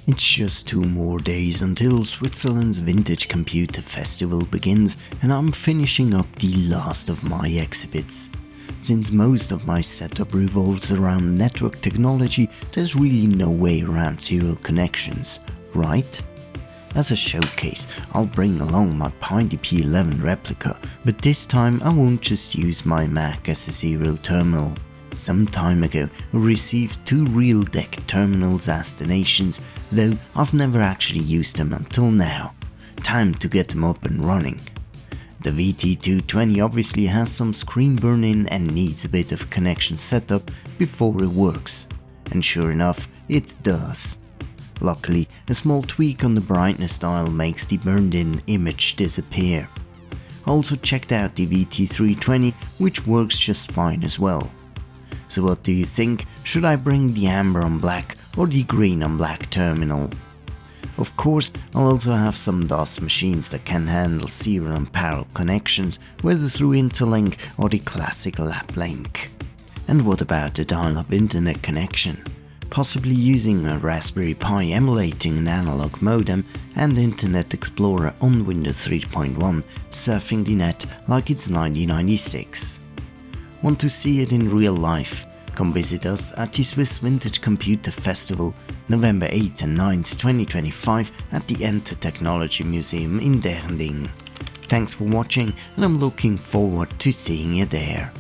It's just 2 more days until Switzerland's Vintage Computer Festival begins, and I'm finishing up the last of my exhibits. Since most of my setup revolves around network technology, there's really no way around serial connections, right? As a showcase, I'll bring along my PHINTAGE P11 replica, but this time I won't just use my Mac as a serial terminal. Some time ago, I received 2 real DEC terminals as donations, though I've never actually used them until now. Time to get them up and running. The VT220 obviously has some screen burn-in and needs a bit of connection setup before it works. And sure enough, it does. Luckily, a small tweak on the brightness dial makes the burned-in image disappear. I also checked out the VT320, which works just fine as well. So what do you think? Should I bring the amber on black or the green on black terminal? Of course, I'll also have some DOS machines that can handle serial and parallel connections, whether through Interlink or the classical app link. And what about a dial-up internet connection? Possibly using a Raspberry Pi emulating an analog modem and Internet Explorer on Windows 3.1, surfing the net like it's 1996. Want to see it in real life? Come visit us at the Swiss Vintage Computer Festival, November 8th and 9th, 2025 at the Enter Technology Museum in Derendingen. Thanks for watching, and I'm looking forward to seeing you there.